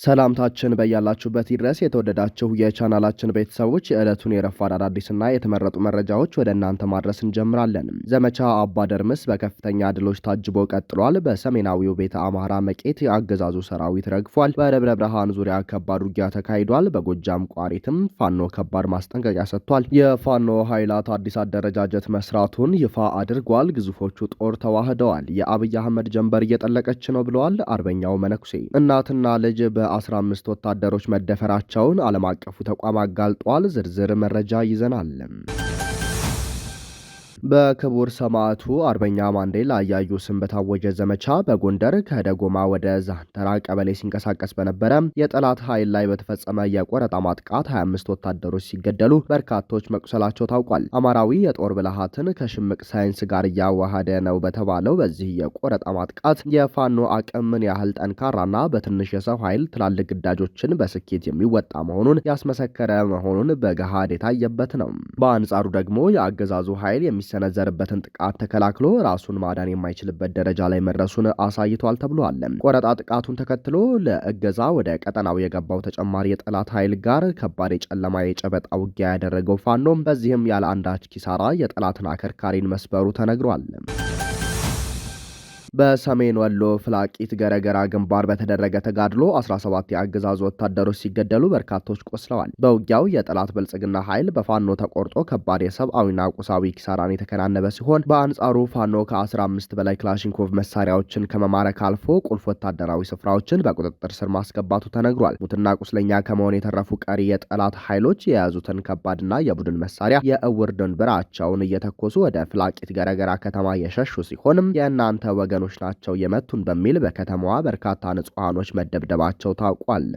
ሰላምታችን በያላችሁበት ይድረስ። የተወደዳችሁ የቻናላችን ቤተሰቦች የዕለቱን የረፋድ አዳዲስና የተመረጡ መረጃዎች ወደ እናንተ ማድረስ እንጀምራለን። ዘመቻ አባደርምስ በከፍተኛ ድሎች ታጅቦ ቀጥሏል። በሰሜናዊው ቤተ አማራ መቄት የአገዛዙ ሰራዊት ረግፏል። በደብረ ብርሃን ዙሪያ ከባድ ውጊያ ተካሂዷል። በጎጃም ቋሪትም ፋኖ ከባድ ማስጠንቀቂያ ሰጥቷል። የፋኖ ኃይላት አዲስ አደረጃጀት መስራቱን ይፋ አድርጓል። ግዙፎቹ ጦር ተዋህደዋል። የአብይ አህመድ ጀንበር እየጠለቀች ነው ብለዋል አርበኛው መነኩሴ። እናትና ልጅ በ15 ወታደሮች መደፈራቸውን ዓለም አቀፉ ተቋም አጋልጧል። ዝርዝር መረጃ ይዘናል። በክቡር ሰማዕቱ አርበኛ ማንዴላ አያዩ ስም በታወጀ ዘመቻ በጎንደር ከደጎማ ወደ ዛንተራ ቀበሌ ሲንቀሳቀስ በነበረ የጠላት ኃይል ላይ በተፈጸመ የቆረጣ ማጥቃት 25 ወታደሮች ሲገደሉ በርካቶች መቁሰላቸው ታውቋል። አማራዊ የጦር ብልሃትን ከሽምቅ ሳይንስ ጋር እያዋሃደ ነው በተባለው በዚህ የቆረጣ ማጥቃት የፋኖ አቅም ምን ያህል ጠንካራና በትንሽ የሰው ኃይል ትላልቅ ግዳጆችን በስኬት የሚወጣ መሆኑን ያስመሰከረ መሆኑን በገሃድ የታየበት ነው። በአንጻሩ ደግሞ የአገዛዙ ኃይል የሚሰነዘርበትን ጥቃት ተከላክሎ ራሱን ማዳን የማይችልበት ደረጃ ላይ መድረሱን አሳይቷል ተብሏል። ቆረጣ ጥቃቱን ተከትሎ ለእገዛ ወደ ቀጠናው የገባው ተጨማሪ የጠላት ኃይል ጋር ከባድ የጨለማ የጨበጣ ውጊያ ያደረገው ፋኖ በዚህም ያለ አንዳች ኪሳራ የጠላትን አከርካሪን መስበሩ ተነግሯል። በሰሜን ወሎ ፍላቂት ገረገራ ግንባር በተደረገ ተጋድሎ 17 የአገዛዙ ወታደሮች ሲገደሉ በርካቶች ቆስለዋል። በውጊያው የጠላት ብልጽግና ኃይል በፋኖ ተቆርጦ ከባድ የሰብአዊና ቁሳዊ ኪሳራን የተከናነበ ሲሆን፣ በአንጻሩ ፋኖ ከ15 በላይ ክላሽንኮቭ መሳሪያዎችን ከመማረክ አልፎ ቁልፍ ወታደራዊ ስፍራዎችን በቁጥጥር ስር ማስገባቱ ተነግሯል። ሙትና ቁስለኛ ከመሆን የተረፉ ቀሪ የጠላት ኃይሎች የያዙትን ከባድና የቡድን መሳሪያ የእውር ድንብራቸውን እየተኮሱ ወደ ፍላቂት ገረገራ ከተማ የሸሹ ሲሆንም የእናንተ ወገኖች ናቸው የመቱን በሚል በከተማዋ በርካታ ንጹሃኖች መደብደባቸው ታውቋል።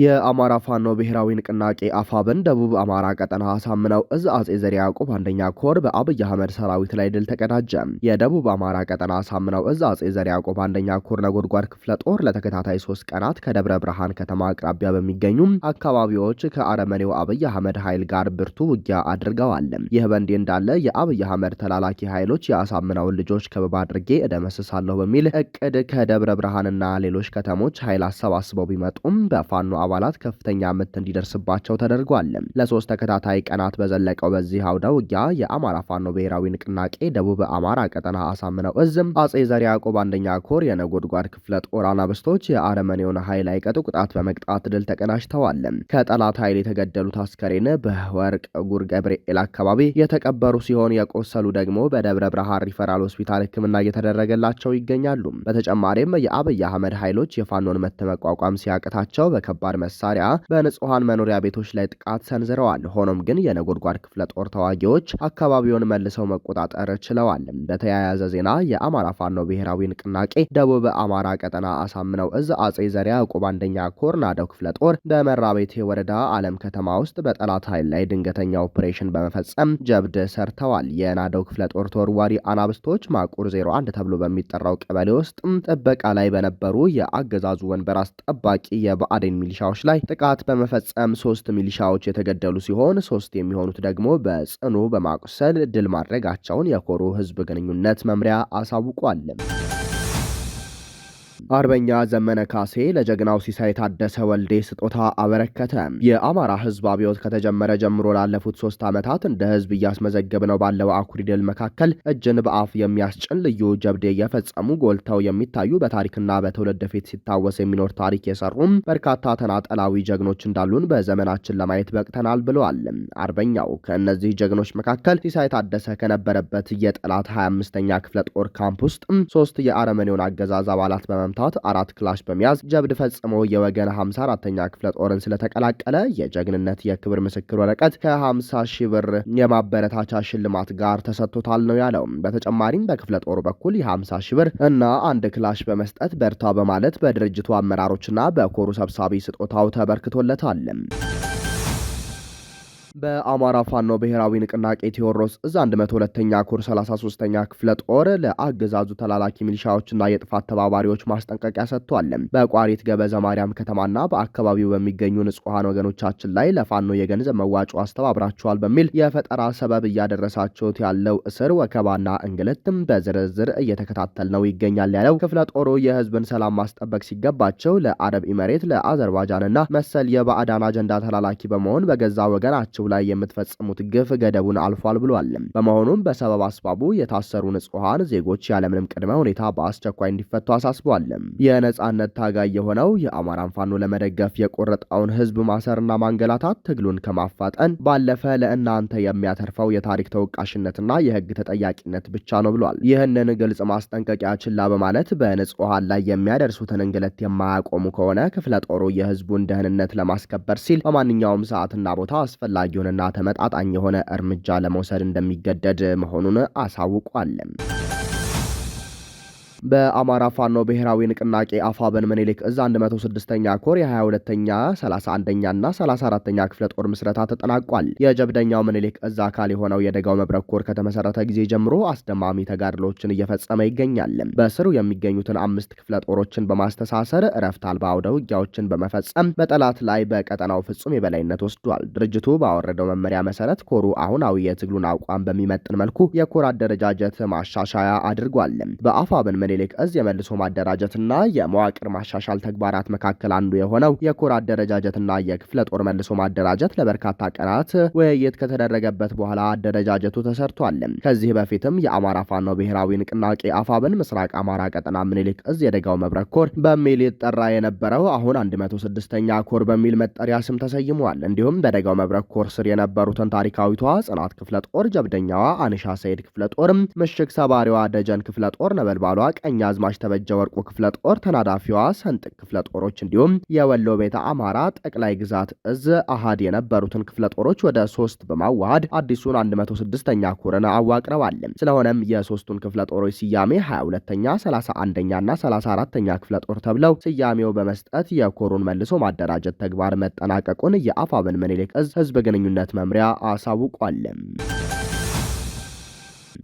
የአማራ ፋኖ ብሔራዊ ንቅናቄ አፋብን ደቡብ አማራ ቀጠና አሳምነው እዝ አጼ ዘርዓ ያዕቆብ አንደኛ ኮር በአብይ አህመድ ሰራዊት ላይ ድል ተቀዳጀ። የደቡብ አማራ ቀጠና አሳምነው እዝ አጼ ዘርዓ ያዕቆብ አንደኛ ኮር ነጎድጓድ ክፍለ ጦር ለተከታታይ 3 ቀናት ከደብረ ብርሃን ከተማ አቅራቢያ በሚገኙ አካባቢዎች ከአረመኔው አብይ አህመድ ኃይል ጋር ብርቱ ውጊያ አድርገዋል። ይህ በእንዲህ እንዳለ የአብይ አህመድ ተላላኪ ኃይሎች የአሳምነውን ልጆች ከበባ አድርጌ እደመስሳለሁ በሚል እቅድ ከደብረ ብርሃንና ሌሎች ከተሞች ኃይል አሰባስበው ቢመጡም በፋኖ አባላት ከፍተኛ ምት እንዲደርስባቸው ተደርጓል። ለ3 ተከታታይ ቀናት በዘለቀው በዚህ አውደ ውጊያ የአማራ ፋኖ ብሔራዊ ንቅናቄ ደቡብ አማራ ቀጠና አሳምነው እዝም አጼ ዘርዓ ያዕቆብ አንደኛ ኮር የነጎድጓድ ክፍለ ጦር አናብስቶች የአረመኔውን ኃይል አይቀጡ ቅጣት በመቅጣት ድል ተቀዳጅተዋል። ከጠላት ኃይል የተገደሉት አስከሬን በወርቅ ጉር ገብርኤል አካባቢ የተቀበሩ ሲሆን የቆሰሉ ደግሞ በደብረ ብርሃን ሪፈራል ሆስፒታል ሕክምና እየተደረገላቸው ይገኛሉ። በተጨማሪም የአብይ አህመድ ኃይሎች የፋኖን ምት መቋቋም ሲያቅታቸው በከባድ መሳሪያ በንጹሃን መኖሪያ ቤቶች ላይ ጥቃት ሰንዝረዋል። ሆኖም ግን የነጎድጓድ ክፍለ ጦር ተዋጊዎች አካባቢውን መልሰው መቆጣጠር ችለዋል። በተያያዘ ዜና የአማራ ፋኖ ብሔራዊ ንቅናቄ ደቡብ አማራ ቀጠና አሳምነው እዝ አጼ ዘርዓ ያዕቆብ አንደኛ ኮር ናደው ክፍለ ጦር በመራቤቴ ወረዳ አለም ከተማ ውስጥ በጠላት ኃይል ላይ ድንገተኛ ኦፕሬሽን በመፈጸም ጀብድ ሰርተዋል። የናደው ክፍለ ጦር ተወርዋሪ አናብስቶች ማቁር 01 ተብሎ በሚጠራው ቀበሌ ውስጥ ጥበቃ ላይ በነበሩ የአገዛዙ ወንበር አስጠባቂ የብአዴን ሚሊሻዎች ላይ ጥቃት በመፈጸም 3 ሚሊሻዎች የተገደሉ ሲሆን 3 የሚሆኑት ደግሞ በጽኑ በማቁሰል ድል ማድረጋቸውን የኮሩ ህዝብ ግንኙነት መምሪያ አሳውቋል። አርበኛ ዘመነ ካሴ ለጀግናው ሲሳይ ታደሰ ወልዴ ስጦታ አበረከተ። የአማራ ህዝብ አብዮት ከተጀመረ ጀምሮ ላለፉት 3 ዓመታት እንደ ህዝብ እያስመዘገብነው ባለው አኩሪ ድል መካከል እጅን በአፍ የሚያስጭን ልዩ ጀብዴ የፈጸሙ ጎልተው የሚታዩ በታሪክና በትውልድ ፊት ሲታወስ የሚኖር ታሪክ የሰሩም በርካታ ተናጠላዊ ጀግኖች እንዳሉን በዘመናችን ለማየት በቅተናል ብለዋል። አርበኛው ከእነዚህ ጀግኖች መካከል ሲሳይ ታደሰ ከነበረበት የጠላት 25ኛ ክፍለ ጦር ካምፕ ውስጥ 3 የአረመኔውን አገዛዝ አባላት በመምታት 4 ክላሽ በመያዝ ጀብድ ፈጽሞ የወገን 54ኛ ክፍለ ጦርን ስለተቀላቀለ የጀግንነት የክብር ምስክር ወረቀት ከ50 ሺህ ብር የማበረታቻ ሽልማት ጋር ተሰጥቶታል ነው ያለው። በተጨማሪም በክፍለ ጦሩ በኩል የ50 ሺህ ብር እና 1 ክላሽ በመስጠት በርታ በማለት በድርጅቱ አመራሮችና በኮሩ ሰብሳቢ ስጦታው ተበርክቶለታል። በአማራ ፋኖ ብሔራዊ ንቅናቄ ቴዎድሮስ እዝ 102ኛ ኮር 33ኛ ክፍለ ጦር ለአገዛዙ ተላላኪ ሚሊሻዎችና የጥፋት ተባባሪዎች ማስጠንቀቂያ ሰጥቷል። በቋሪት ገበዘ ማርያም ከተማና በአካባቢው በሚገኙ ንጹሐን ወገኖቻችን ላይ ለፋኖ የገንዘብ መዋጮ አስተባብራቸዋል በሚል የፈጠራ ሰበብ እያደረሳችሁት ያለው እስር፣ ወከባና እንግልትም በዝርዝር እየተከታተል ነው ይገኛል ያለው ክፍለ ጦሩ የህዝብን ሰላም ማስጠበቅ ሲገባቸው ለአረብ ኢሚሬት፣ ለአዘርባይጃንና መሰል የባዕዳን አጀንዳ ተላላኪ በመሆን በገዛ ወገናቸው ላይ የምትፈጽሙት ግፍ ገደቡን አልፏል ብሏል። በመሆኑም በሰበብ አስባቡ የታሰሩ ንጹሐን ዜጎች ያለምንም ቅድመ ሁኔታ በአስቸኳይ እንዲፈቱ አሳስቧል። የነጻነት ታጋይ የሆነው የአማራን ፋኖ ለመደገፍ የቆረጠውን ህዝብ ማሰርና ማንገላታት ትግሉን ከማፋጠን ባለፈ ለእናንተ የሚያተርፈው የታሪክ ተወቃሽነትና የህግ ተጠያቂነት ብቻ ነው ብሏል። ይህንን ግልጽ ማስጠንቀቂያ ችላ በማለት በንጹሐን ላይ የሚያደርሱትን እንግልት የማያቆሙ ከሆነ ክፍለ ጦሩ የህዝቡን ደህንነት ለማስከበር ሲል በማንኛውም ሰዓትና ቦታ አስፈላጊውንና ተመጣጣኝ የሆነ እርምጃ ለመውሰድ እንደሚገደድ መሆኑን አሳውቋል። በአማራ ፋኖ ብሔራዊ ንቅናቄ አፋበን ምኒልክ እዝ 106ኛ ኮር የ22ኛ 31ኛ እና 34ኛ ክፍለ ጦር ምስረታ ተጠናቋል። የጀብደኛው ምኒልክ እዝ አካል የሆነው የደጋው መብረቅ ኮር ከተመሰረተ ጊዜ ጀምሮ አስደማሚ ተጋድሎችን እየፈጸመ ይገኛል። በስሩ የሚገኙትን 5 ክፍለ ጦሮችን በማስተሳሰር እረፍት አልባ አውደ ውጊያዎችን በመፈጸም በጠላት ላይ በቀጠናው ፍጹም የበላይነት ወስዷል። ድርጅቱ ባወረደው መመሪያ መሰረት ኮሩ አሁናዊ የትግሉን አቋም በሚመጥን መልኩ የኮር አደረጃጀት ማሻሻያ አድርጓል። በአፋበን ምኒልክ እዝ የመልሶ ማደራጀትና የመዋቅር ማሻሻል ተግባራት መካከል አንዱ የሆነው የኮር አደረጃጀትና የክፍለ ጦር መልሶ ማደራጀት ለበርካታ ቀናት ውይይት ከተደረገበት በኋላ አደረጃጀቱ ተሰርቷል። ከዚህ በፊትም የአማራ ፋኖ ብሔራዊ ንቅናቄ አፋብን ምስራቅ አማራ ቀጠና ምኒልክ እዝ የደጋው መብረቅ ኮር በሚል ይጠራ የነበረው አሁን 106ኛ ኮር በሚል መጠሪያ ስም ተሰይሟል። እንዲሁም በደጋው መብረቅ ኮር ስር የነበሩትን ታሪካዊቷ ጽናት ክፍለ ጦር፣ ጀብደኛዋ አንሻ ሰይድ ክፍለ ጦር፣ ምሽግ ሰባሪዋ ደጀን ክፍለ ጦር፣ ነበልባሏ ቀኛዝማች ተበጀ ወርቁ ክፍለ ጦር፣ ተናዳፊዋ ሰንጥቅ ክፍለ ጦሮች እንዲሁም የወሎ ቤተ አማራ ጠቅላይ ግዛት እዝ አሃድ የነበሩትን ክፍለ ጦሮች ወደ 3 በማዋሃድ አዲሱን 106ኛ ኮርን አዋቅረዋል። ስለሆነም የሶስቱን ክፍለ ጦሮች ስያሜ 22ኛ፣ 31ኛ እና 34ኛ ክፍለ ጦር ተብለው ስያሜው በመስጠት የኮሩን መልሶ ማደራጀት ተግባር መጠናቀቁን የአፋብን ምኒልክ እዝ ህዝብ ግንኙነት መምሪያ አሳውቋል።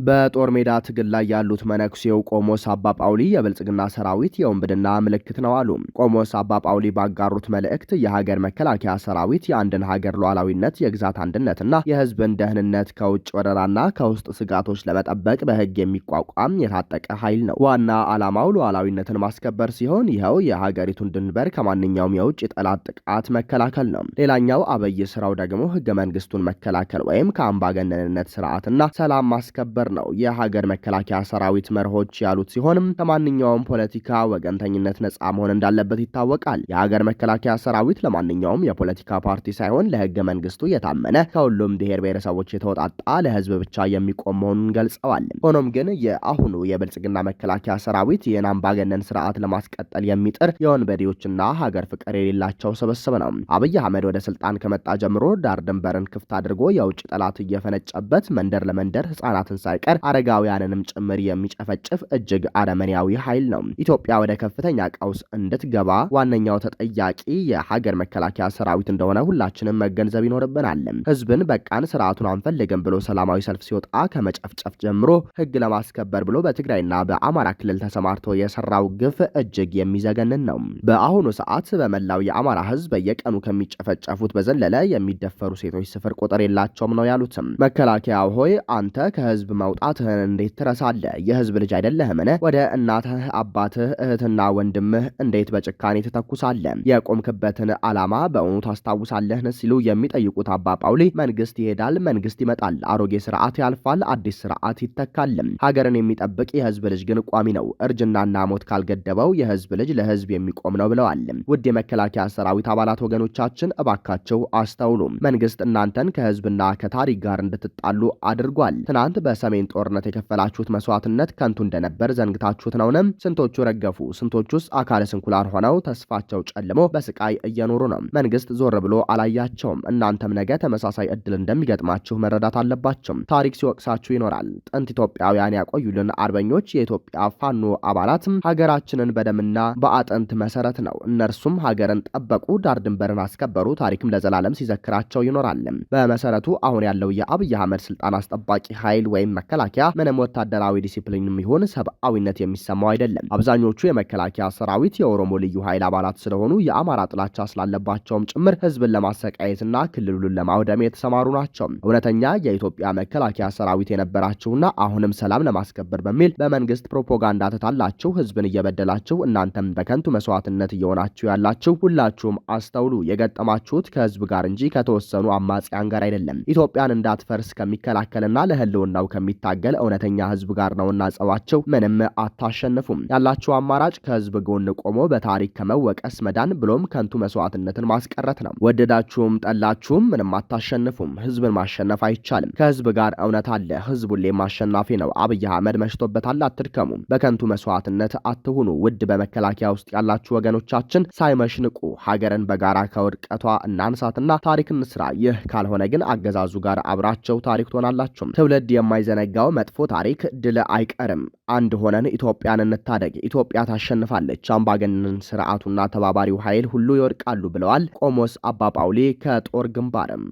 በጦር ሜዳ ትግል ላይ ያሉት መነኩሴው ቆሞስ አባ ጳውሊ የብልጽግና ሰራዊት የወንብድና ምልክት ነው አሉ። ቆሞስ አባ ጳውሊ ባጋሩት መልእክት የሀገር መከላከያ ሰራዊት የአንድን ሀገር ሉዓላዊነት፣ የግዛት አንድነትና የህዝብን ደህንነት ከውጭ ወረራና ከውስጥ ስጋቶች ለመጠበቅ በህግ የሚቋቋም የታጠቀ ኃይል ነው። ዋና ዓላማው ሉዓላዊነትን ማስከበር ሲሆን ይኸው የሀገሪቱን ድንበር ከማንኛውም የውጭ ጠላት ጥቃት መከላከል ነው። ሌላኛው አበይ ስራው ደግሞ ህገ መንግስቱን መከላከል ወይም ከአምባገነንነት ስርዓትና ሰላም ማስከበር ነው። የሀገር መከላከያ ሰራዊት መርሆች ያሉት ሲሆንም ከማንኛውም ፖለቲካ ወገንተኝነት ነጻ መሆን እንዳለበት ይታወቃል። የሀገር መከላከያ ሰራዊት ለማንኛውም የፖለቲካ ፓርቲ ሳይሆን ለህገ መንግስቱ የታመነ ከሁሉም ብሔር ብሔረሰቦች የተወጣጣ ለህዝብ ብቻ የሚቆም መሆኑን ገልጸዋል። ሆኖም ግን የአሁኑ የብልጽግና መከላከያ ሰራዊት ይህን አምባገነን ስርዓት ለማስቀጠል የሚጥር የወንበዴዎችና ሀገር ፍቅር የሌላቸው ስብስብ ነው። አብይ አህመድ ወደ ስልጣን ከመጣ ጀምሮ ዳር ድንበርን ክፍት አድርጎ የውጭ ጠላት እየፈነጨበት መንደር ለመንደር ህጻናትን ሳይቀር አረጋውያንንም ጭምር የሚጨፈጭፍ እጅግ አረመኔያዊ ኃይል ነው። ኢትዮጵያ ወደ ከፍተኛ ቀውስ እንድትገባ ዋነኛው ተጠያቂ የሀገር መከላከያ ሰራዊት እንደሆነ ሁላችንም መገንዘብ ይኖርብናል። ህዝብን በቃን ስርዓቱን አንፈልግም ብሎ ሰላማዊ ሰልፍ ሲወጣ ከመጨፍጨፍ ጀምሮ ህግ ለማስከበር ብሎ በትግራይና በአማራ ክልል ተሰማርቶ የሰራው ግፍ እጅግ የሚዘገንን ነው። በአሁኑ ሰዓት በመላው የአማራ ህዝብ በየቀኑ ከሚጨፈጨፉት በዘለለ የሚደፈሩ ሴቶች ስፍር ቁጥር የላቸውም ነው ያሉትም። መከላከያ ሆይ አንተ ከህዝብ መውጣትህን እንዴት ትረሳለህ? የህዝብ ልጅ አይደለህምን? ወደ እናትህ፣ አባትህ፣ እህትና ወንድምህ እንዴት በጭካኔ ትተኩሳለህ? የቆምክበትን ዓላማ በእውኑ ታስታውሳለህን? ሲሉ የሚጠይቁት አባ ጳውሊ መንግስት ይሄዳል፣ መንግስት ይመጣል፣ አሮጌ ስርዓት ያልፋል፣ አዲስ ስርዓት ይተካል። ሀገርን የሚጠብቅ የህዝብ ልጅ ግን ቋሚ ነው። እርጅናና ሞት ካልገደበው የህዝብ ልጅ ለህዝብ የሚቆም ነው ብለዋል። ውድ የመከላከያ ሰራዊት አባላት ወገኖቻችን እባካቸው አስተውሉ። መንግስት እናንተን ከህዝብና ከታሪክ ጋር እንድትጣሉ አድርጓል። ትናንት በሰሜን ጦርነት የከፈላችሁት መስዋዕትነት ከንቱ እንደነበር ዘንግታችሁት ነው? ስንቶቹ ረገፉ? ስንቶቹስ አካለ ስንኩላን ሆነው ተስፋቸው ጨልሞ በስቃይ እየኖሩ ነው? መንግስት ዞር ብሎ አላያቸውም። እናንተም ነገ ተመሳሳይ እድል እንደሚገጥማችሁ መረዳት አለባችሁ። ታሪክ ሲወቅሳችሁ ይኖራል። ጥንት ኢትዮጵያውያን ያቆዩልን አርበኞች የኢትዮጵያ ፋኖ አባላት ሀገራችንን በደምና በአጥንት መሰረት ነው። እነርሱም ሀገርን ጠበቁ፣ ዳር ድንበርን አስከበሩ። ታሪክም ለዘላለም ሲዘክራቸው ይኖራል። በመሰረቱ አሁን ያለው የአብይ አህመድ ስልጣን አስጠባቂ ኃይል ወይም መከላከያ ምንም ወታደራዊ ዲሲፕሊንም ይሁን ሰብአዊነት የሚሰማው አይደለም። አብዛኞቹ የመከላከያ ሰራዊት የኦሮሞ ልዩ ኃይል አባላት ስለሆኑ የአማራ ጥላቻ ስላለባቸውም ጭምር ህዝብን ለማሰቃየትና ክልሉን ለማውደም የተሰማሩ ናቸው። እውነተኛ የኢትዮጵያ መከላከያ ሰራዊት የነበራችሁና አሁንም ሰላም ለማስከበር በሚል በመንግስት ፕሮፓጋንዳ ተታላችሁ ህዝብን እየበደላችሁ እናንተም በከንቱ መስዋዕትነት እየሆናችሁ ያላችሁ ሁላችሁም አስተውሉ። የገጠማችሁት ከህዝብ ጋር እንጂ ከተወሰኑ አማጽያን ጋር አይደለም። ኢትዮጵያን እንዳትፈርስ ከሚከላከልና ለህልውናው ከሚታገል እውነተኛ ህዝብ ጋር ነውና ጸባቸው ምንም አታሸንፉም። ያላችሁ አማራጭ ከህዝብ ጎን ቆሞ በታሪክ ከመወቀስ መዳን ብሎም ከንቱ መስዋዕትነትን ማስቀረት ነው። ወደዳችሁም ጠላችሁም ምንም አታሸንፉም። ህዝብን ማሸነፍ አይቻልም። ከህዝብ ጋር እውነት አለ። ህዝብ ሁሌም አሸናፊ ነው። አብይ አህመድ መሽቶበታል። አትድከሙ። በከንቱ መስዋዕትነት አትሁኑ። ውድ በመከላከያ ውስጥ ያላችሁ ወገኖቻችን ሳይመሽ ንቁ። ሀገርን በጋራ ከውድቀቷ እናንሳትና ታሪክ እንስራ። ይህ ካልሆነ ግን አገዛዙ ጋር አብራቸው ታሪክ ትሆናላችሁ። ትውልድ የማይዘነጋው መጥፎ ታሪክ ድል አይቀርም። አንድ ሆነን ኢትዮጵያን እንታደግ። ኢትዮጵያ ታሸንፋለች። አምባገነን ስርዓቱና ተባባሪው ኃይል ሁሉ ይወድቃሉ ብለዋል ቆሞስ አባ ጳውሊ ከጦር ግንባርም።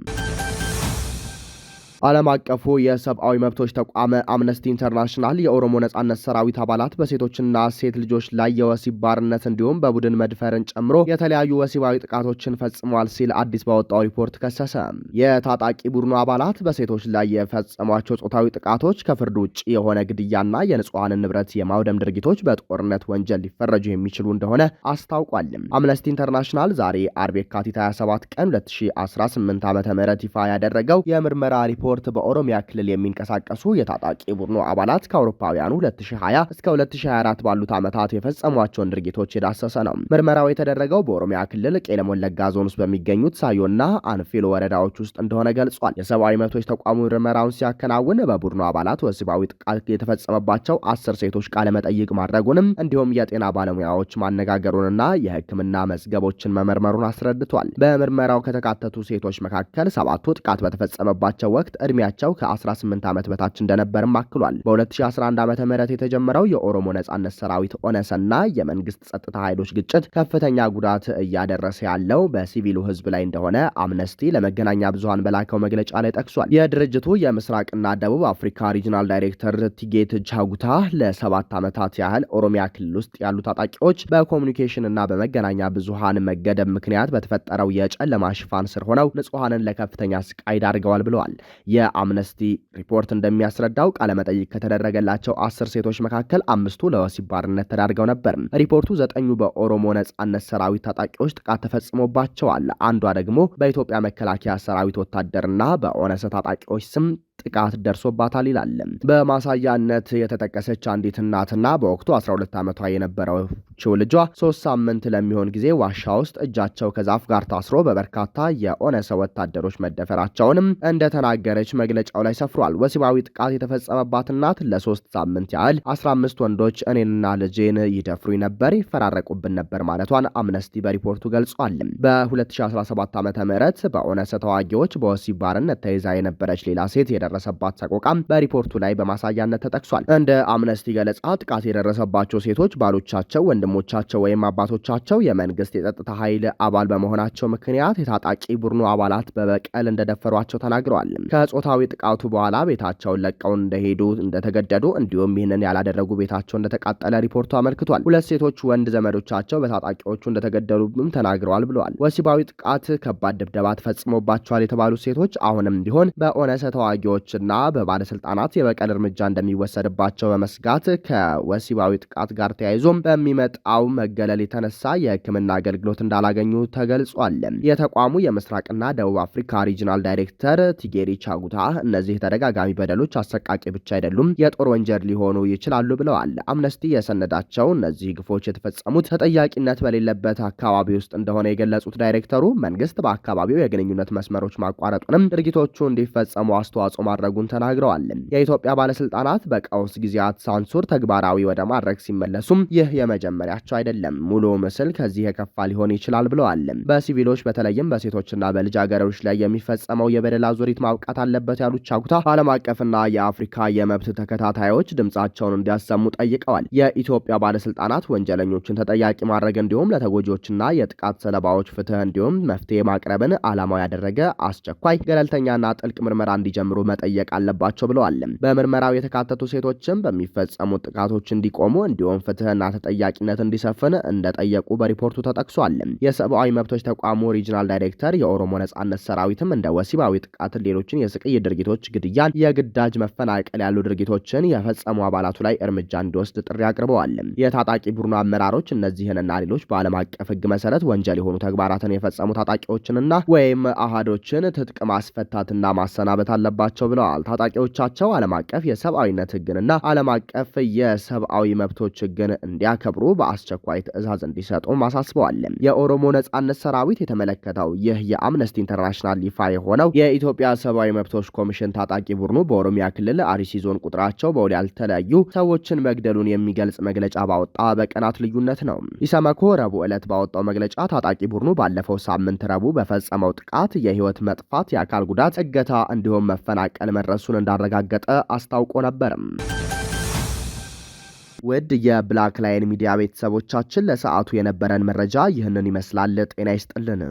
ዓለም አቀፉ የሰብአዊ መብቶች ተቋም አምነስቲ ኢንተርናሽናል የኦሮሞ ነጻነት ሰራዊት አባላት በሴቶችና ሴት ልጆች ላይ የወሲብ ባርነት እንዲሁም በቡድን መድፈርን ጨምሮ የተለያዩ ወሲባዊ ጥቃቶችን ፈጽመዋል ሲል አዲስ ባወጣው ሪፖርት ከሰሰ። የታጣቂ ቡድኑ አባላት በሴቶች ላይ የፈጸሟቸው ጾታዊ ጥቃቶች፣ ከፍርድ ውጭ የሆነ ግድያና የንጹሐንን ንብረት የማውደም ድርጊቶች በጦርነት ወንጀል ሊፈረጁ የሚችሉ እንደሆነ አስታውቋል። አምነስቲ ኢንተርናሽናል ዛሬ አርብ የካቲት 27 ቀን 2018 ዓ.ም ይፋ ያደረገው የምርመራ ሪፖርት በኦሮሚያ ክልል የሚንቀሳቀሱ የታጣቂ ቡድኑ አባላት ከአውሮፓውያኑ 2020 እስከ 2024 ባሉት ዓመታት የፈጸሟቸውን ድርጊቶች የዳሰሰ ነው። ምርመራው የተደረገው በኦሮሚያ ክልል ቄለም ወለጋ ዞን ውስጥ በሚገኙት ሳዮና አንፊሎ ወረዳዎች ውስጥ እንደሆነ ገልጿል። የሰብአዊ መብቶች ተቋሙ ምርመራውን ሲያከናውን በቡድኑ አባላት ወሲባዊ ጥቃት የተፈጸመባቸው 10 ሴቶች ቃለ መጠይቅ ማድረጉንም እንዲሁም የጤና ባለሙያዎች ማነጋገሩንና የሕክምና መዝገቦችን መመርመሩን አስረድቷል። በምርመራው ከተካተቱ ሴቶች መካከል 7ቱ ጥቃት በተፈጸመባቸው ወቅት እድሜያቸው ከ18 ዓመት በታች እንደነበርም አክሏል። በ2011 ዓመተ ምህረት የተጀመረው የኦሮሞ ነጻነት ሰራዊት ኦነሰና የመንግስት ጸጥታ ኃይሎች ግጭት ከፍተኛ ጉዳት እያደረሰ ያለው በሲቪሉ ህዝብ ላይ እንደሆነ አምነስቲ ለመገናኛ ብዙሃን በላከው መግለጫ ላይ ጠቅሷል። የድርጅቱ የምስራቅና ደቡብ አፍሪካ ሪጂናል ዳይሬክተር ቲጌት ጃጉታ ለ7 ዓመታት ያህል ኦሮሚያ ክልል ውስጥ ያሉ ታጣቂዎች በኮሚኒኬሽን እና በመገናኛ ብዙሃን መገደብ ምክንያት በተፈጠረው የጨለማ ሽፋን ስር ሆነው ንጹሐንን ለከፍተኛ ስቃይ ዳርገዋል ብለዋል። የአምነስቲ ሪፖርት እንደሚያስረዳው ቃለመጠይቅ ከተደረገላቸው 10 ሴቶች መካከል 5ቱ ለወሲብ ባርነት ተዳርገው ነበር። ሪፖርቱ 9ኙ በኦሮሞ ነጻነት ሰራዊት ታጣቂዎች ጥቃት ተፈጽሞባቸዋል። አንዷ ደግሞ በኢትዮጵያ መከላከያ ሰራዊት ወታደርና በኦነሰ ታጣቂዎች ስም ጥቃት ደርሶባታል ይላል። በማሳያነት የተጠቀሰች አንዲት እናትና በወቅቱ 12 ዓመቷ የነበረችው ልጇ 3 ሳምንት ለሚሆን ጊዜ ዋሻ ውስጥ እጃቸው ከዛፍ ጋር ታስሮ በበርካታ የኦነሰ ወታደሮች መደፈራቸውንም እንደተናገረች መግለጫው ላይ ሰፍሯል። ወሲባዊ ጥቃት የተፈጸመባት እናት ለ3 ሳምንት ያህል 15 ወንዶች እኔንና ልጄን ይደፍሩኝ ነበር፣ ይፈራረቁብን ነበር ማለቷን አምነስቲ በሪፖርቱ ገልጿል። በ2017 ዓ.ም በኦነሰ ተዋጊዎች በወሲብ ባርነት ተይዛ የነበረች ሌላ ሴት የደረሰባት ሰቆቃም በሪፖርቱ ላይ በማሳያነት ተጠቅሷል። እንደ አምነስቲ ገለጻ ጥቃት የደረሰባቸው ሴቶች ባሎቻቸው፣ ወንድሞቻቸው ወይም አባቶቻቸው የመንግስት የጸጥታ ኃይል አባል በመሆናቸው ምክንያት የታጣቂ ቡድኑ አባላት በበቀል እንደደፈሯቸው ተናግረዋል። ከጾታዊ ጥቃቱ በኋላ ቤታቸውን ለቀው እንደሄዱ እንደተገደዱ፣ እንዲሁም ይህንን ያላደረጉ ቤታቸው እንደተቃጠለ ሪፖርቱ አመልክቷል። 2 ሴቶች ወንድ ዘመዶቻቸው በታጣቂዎቹ እንደተገደሉም ተናግረዋል ብለዋል። ወሲባዊ ጥቃት፣ ከባድ ድብደባ ተፈጽሞባቸዋል የተባሉት ሴቶች አሁንም ቢሆን በኦነሰ ተዋጊዎች እና በባለስልጣናት የበቀል እርምጃ እንደሚወሰድባቸው በመስጋት ከወሲባዊ ጥቃት ጋር ተያይዞም በሚመጣው መገለል የተነሳ የሕክምና አገልግሎት እንዳላገኙ ተገልጿል። የተቋሙ የምስራቅና ደቡብ አፍሪካ ሪጂናል ዳይሬክተር ቲጌሪ ቻጉታ እነዚህ ተደጋጋሚ በደሎች አሰቃቂ ብቻ አይደሉም፣ የጦር ወንጀል ሊሆኑ ይችላሉ ብለዋል። አምነስቲ የሰነዳቸው እነዚህ ግፎች የተፈጸሙት ተጠያቂነት በሌለበት አካባቢ ውስጥ እንደሆነ የገለጹት ዳይሬክተሩ መንግስት በአካባቢው የግንኙነት መስመሮች ማቋረጡንም ድርጊቶቹ እንዲፈጸሙ አስተዋጽኦ ማድረጉን ተናግረዋል። የኢትዮጵያ ባለስልጣናት በቀውስ ጊዜያት ሳንሱር ተግባራዊ ወደ ማድረግ ሲመለሱም ይህ የመጀመሪያቸው አይደለም። ሙሉ ምስል ከዚህ የከፋ ሊሆን ይችላል ብለዋል። በሲቪሎች በተለይም በሴቶችና በልጃገረዶች ላይ የሚፈጸመው የበደል አዙሪት ማብቃት አለበት ያሉት ቻኩታ ዓለም አቀፍና የአፍሪካ የመብት ተከታታዮች ድምጻቸውን እንዲያሰሙ ጠይቀዋል። የኢትዮጵያ ባለስልጣናት ወንጀለኞችን ተጠያቂ ማድረግ እንዲሁም ለተጎጂዎችና የጥቃት ሰለባዎች ፍትህ እንዲሁም መፍትሄ ማቅረብን ዓላማው ያደረገ አስቸኳይ ገለልተኛና ጥልቅ ምርመራ እንዲጀምሩ መጠየቅ አለባቸው ብለዋል። በምርመራው የተካተቱ ሴቶችም በሚፈጸሙ ጥቃቶች እንዲቆሙ እንዲሁም ፍትህና ተጠያቂነት እንዲሰፍን እንደጠየቁ በሪፖርቱ ተጠቅሷል። የሰብአዊ መብቶች ተቋሙ ሪጂናል ዳይሬክተር የኦሮሞ ነጻነት ሰራዊትም እንደ ወሲባዊ ጥቃትን፣ ሌሎችን የስቅይ ድርጊቶች፣ ግድያን፣ የግዳጅ መፈናቀል ያሉ ድርጊቶችን የፈጸሙ አባላቱ ላይ እርምጃ እንዲወስድ ጥሪ አቅርበዋል። የታጣቂ ቡድኑ አመራሮች እነዚህንና ሌሎች በዓለም አቀፍ ሕግ መሰረት ወንጀል የሆኑ ተግባራትን የፈጸሙ ታጣቂዎችንና ወይም አሃዶችን ትጥቅ ማስፈታትና ማሰናበት አለባቸው ብለዋል። ታጣቂዎቻቸው ዓለም አቀፍ የሰብአዊነት ሕግንና ዓለም አቀፍ የሰብአዊ መብቶች ሕግን እንዲያከብሩ በአስቸኳይ ትዕዛዝ እንዲሰጡም አሳስበዋል። የኦሮሞ ነጻነት ሰራዊት የተመለከተው ይህ የአምነስቲ ኢንተርናሽናል ይፋ የሆነው የኢትዮጵያ ሰብአዊ መብቶች ኮሚሽን ታጣቂ ቡድኑ በኦሮሚያ ክልል አርሲ ዞን ቁጥራቸው በውል ያልተለዩ ሰዎችን መግደሉን የሚገልጽ መግለጫ ባወጣ በቀናት ልዩነት ነው። ኢሰመኮ ረቡዕ ዕለት ባወጣው መግለጫ ታጣቂ ቡድኑ ባለፈው ሳምንት ረቡዕ በፈጸመው ጥቃት የህይወት መጥፋት፣ የአካል ጉዳት፣ እገታ እንዲሁም መፈናቀል መድረሱን እንዳረጋገጠ አስታውቆ ነበር። ውድ የብላክ ላይን ሚዲያ ቤተሰቦቻችን ለሰዓቱ የነበረን መረጃ ይህንን ይመስላል። ጤና ይስጥልን።